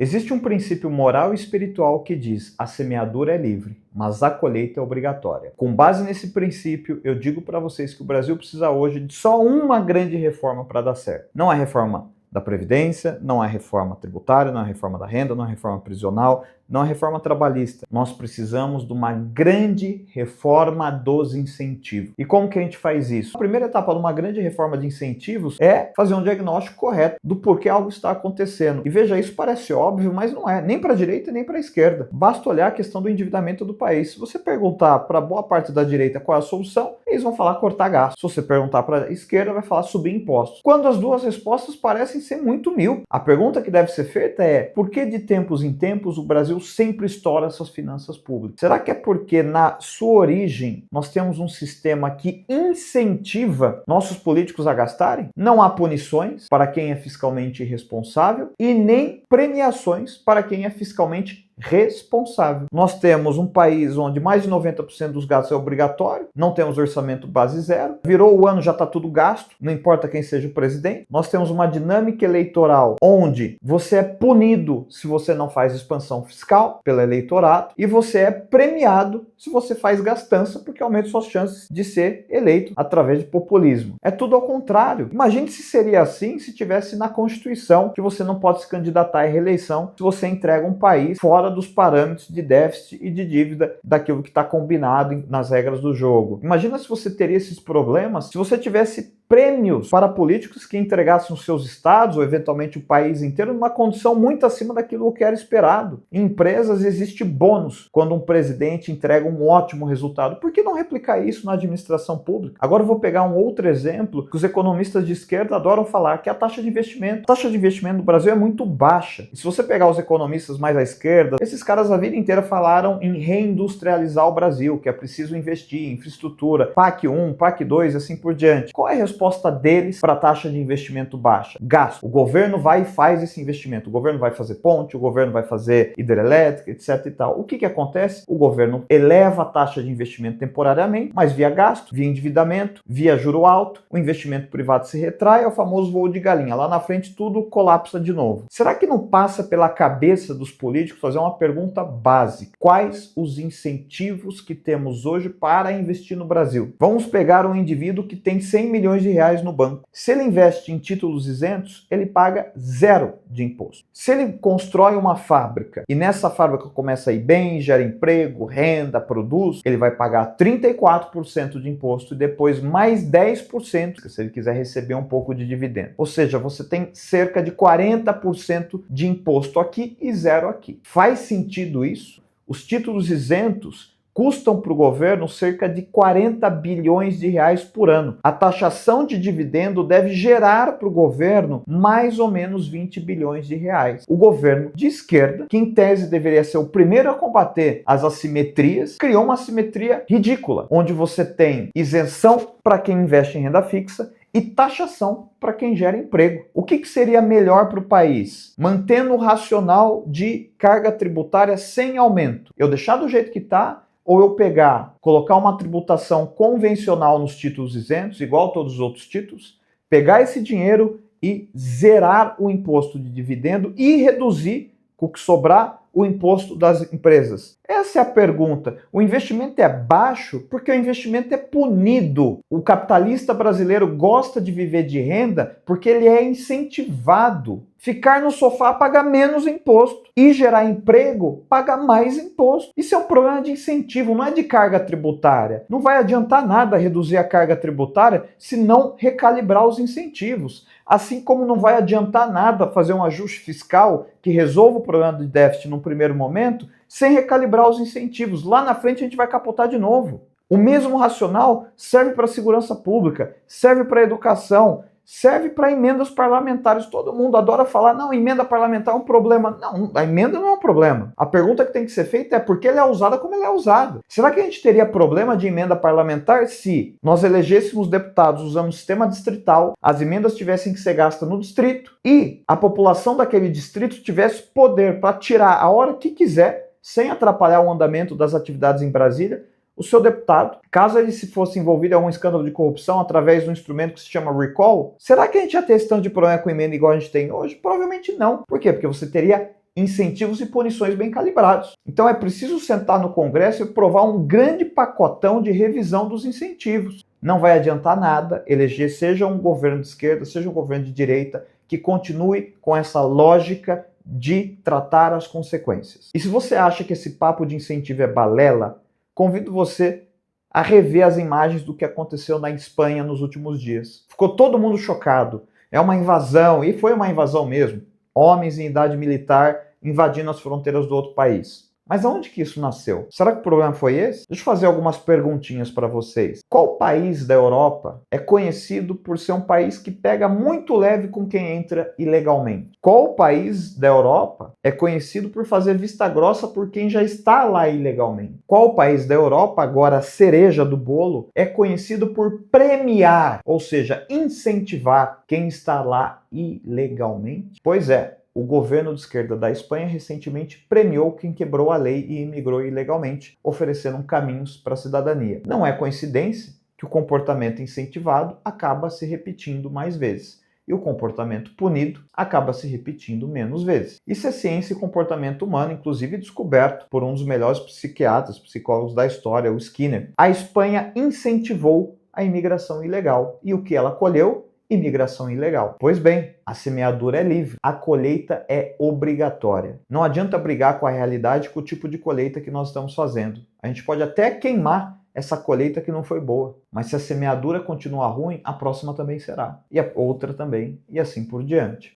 Existe um princípio moral e espiritual que diz: a semeadura é livre, mas a colheita é obrigatória. Com base nesse princípio, eu digo para vocês que o Brasil precisa hoje de só uma grande reforma para dar certo. Não é a reforma da Previdência, não é a reforma tributária, não é a reforma da renda, não é a reforma prisional, não é a reforma trabalhista. Nós precisamos de uma grande reforma dos incentivos. E como que a gente faz isso? A primeira etapa de uma grande reforma de incentivos é fazer um diagnóstico correto do porquê algo está acontecendo. E veja, isso parece óbvio, mas não é, nem para a direita nem para a esquerda. Basta olhar a questão do endividamento do país. Se você perguntar para boa parte da direita qual é a solução, eles vão falar cortar gasto. Se você perguntar para a esquerda, vai falar subir impostos. Quando as duas respostas parecem ser muito mil. A pergunta que deve ser feita é: por que de tempos em tempos o Brasil sempre estoura essas finanças públicas? Será que é porque na sua origem nós temos um sistema que incentiva nossos políticos a gastarem? Não há punições para quem é fiscalmente irresponsável e nem premiações para quem é fiscalmente responsável. Nós temos um país onde mais de 90% dos gastos é obrigatório, não temos orçamento base zero, virou o ano, já está tudo gasto, não importa quem seja o presidente. Nós temos uma dinâmica eleitoral onde você é punido se você não faz expansão fiscal pelo eleitorado e você é premiado se você faz gastança, porque aumenta suas chances de ser eleito através de populismo. É tudo ao contrário. Imagine se seria assim se tivesse na Constituição que você não pode se candidatar à reeleição se você entrega um país fora dos parâmetros de déficit e de dívida daquilo que está combinado nas regras do jogo. Imagina se você teria esses problemas se você tivesse prêmios para políticos que entregassem os seus estados ou eventualmente o país inteiro numa condição muito acima daquilo que era esperado. Em empresas existe bônus quando um presidente entrega um ótimo resultado. Por que não replicar isso na administração pública? Agora eu vou pegar um outro exemplo que os economistas de esquerda adoram falar, que é a taxa de investimento. A taxa de investimento no Brasil é muito baixa. E se você pegar os economistas mais à esquerda, esses caras a vida inteira falaram em reindustrializar o Brasil, que é preciso investir em infraestrutura, PAC 1, PAC 2 e assim por diante. Qual é a resposta deles para a taxa de investimento baixa? Gasto. O governo vai e faz esse investimento. O governo vai fazer ponte, o governo vai fazer hidrelétrica, etc e tal. O que acontece? O governo eleva a taxa de investimento temporariamente, mas via gasto, via endividamento, via juro alto, o investimento privado se retrai, é o famoso voo de galinha. Lá na frente tudo colapsa de novo. Será que não passa pela cabeça dos políticos fazer uma pergunta básica? Quais os incentivos que temos hoje para investir no Brasil? Vamos pegar um indivíduo que tem 100 milhões de reais no banco. Se ele investe em títulos isentos, ele paga zero de imposto. Se ele constrói uma fábrica e nessa fábrica começa a ir bem, gera emprego, renda, produz, ele vai pagar 34% de imposto e depois mais 10% se ele quiser receber um pouco de dividendo. Ou seja, você tem cerca de 40% de imposto aqui e zero aqui. Faz sentido isso? Os títulos isentos custam para o governo cerca de 40 bilhões de reais por ano. A taxação de dividendo deve gerar para o governo mais ou menos 20 bilhões de reais. O governo de esquerda, que em tese deveria ser o primeiro a combater as assimetrias, criou uma assimetria ridícula, onde você tem isenção para quem investe em renda fixa e taxação para quem gera emprego. O que seria melhor para o país? Mantendo o racional de carga tributária sem aumento. Eu deixar do jeito que está, ou eu pegar, colocar uma tributação convencional nos títulos isentos, igual a todos os outros títulos, pegar esse dinheiro e zerar o imposto de dividendo e reduzir, com o que sobrar, o imposto das empresas? Essa é a pergunta. O investimento é baixo porque o investimento é punido. O capitalista brasileiro gosta de viver de renda porque ele é incentivado. Ficar no sofá paga menos imposto e gerar emprego paga mais imposto. Isso é um problema de incentivo, não é de carga tributária. Não vai adiantar nada reduzir a carga tributária se não recalibrar os incentivos. Assim como não vai adiantar nada fazer um ajuste fiscal que resolva o problema de déficit num primeiro momento, sem recalibrar os incentivos. Lá na frente a gente vai capotar de novo. O mesmo racional serve para a segurança pública, serve para a educação, serve para emendas parlamentares. Todo mundo adora falar, não, emenda parlamentar é um problema. Não, a emenda não é um problema. A pergunta que tem que ser feita é por que ela é usada como ela é usada. Será que a gente teria problema de emenda parlamentar se nós elegêssemos deputados usando o sistema distrital, as emendas tivessem que ser gastas no distrito e a população daquele distrito tivesse poder para tirar a hora que quiser, sem atrapalhar o andamento das atividades em Brasília, o seu deputado, caso ele se fosse envolvido em algum escândalo de corrupção através de um instrumento que se chama recall, será que a gente ia ter esse tanto de problema com emenda igual a gente tem hoje? Provavelmente não. Por quê? Porque você teria incentivos e punições bem calibrados. Então é preciso sentar no Congresso e aprovar um grande pacotão de revisão dos incentivos. Não vai adiantar nada eleger seja um governo de esquerda, seja um governo de direita, que continue com essa lógica de tratar as consequências. E se você acha que esse papo de incentivo é balela, convido você a rever as imagens do que aconteceu na Espanha nos últimos dias. Ficou todo mundo chocado. É uma invasão, e foi uma invasão mesmo. Homens em idade militar invadindo as fronteiras do outro país. Mas aonde que isso nasceu? Será que o problema foi esse? Deixa eu fazer algumas perguntinhas para vocês. Qual país da Europa é conhecido por ser um país que pega muito leve com quem entra ilegalmente? Qual país da Europa é conhecido por fazer vista grossa por quem já está lá ilegalmente? Qual país da Europa, agora a cereja do bolo, é conhecido por premiar, ou seja, incentivar quem está lá ilegalmente? Pois é. O governo de esquerda da Espanha recentemente premiou quem quebrou a lei e imigrou ilegalmente, oferecendo caminhos para a cidadania. Não é coincidência que o comportamento incentivado acaba se repetindo mais vezes e o comportamento punido acaba se repetindo menos vezes. Isso é ciência e comportamento humano, inclusive descoberto por um dos melhores psiquiatras, psicólogos da história, o Skinner. A Espanha incentivou a imigração ilegal e o que ela colheu? Imigração ilegal. Pois bem, a semeadura é livre, a colheita é obrigatória. Não adianta brigar com a realidade com o tipo de colheita que nós estamos fazendo. A gente pode até queimar essa colheita que não foi boa, mas se a semeadura continuar ruim, a próxima também será, e a outra também, e assim por diante.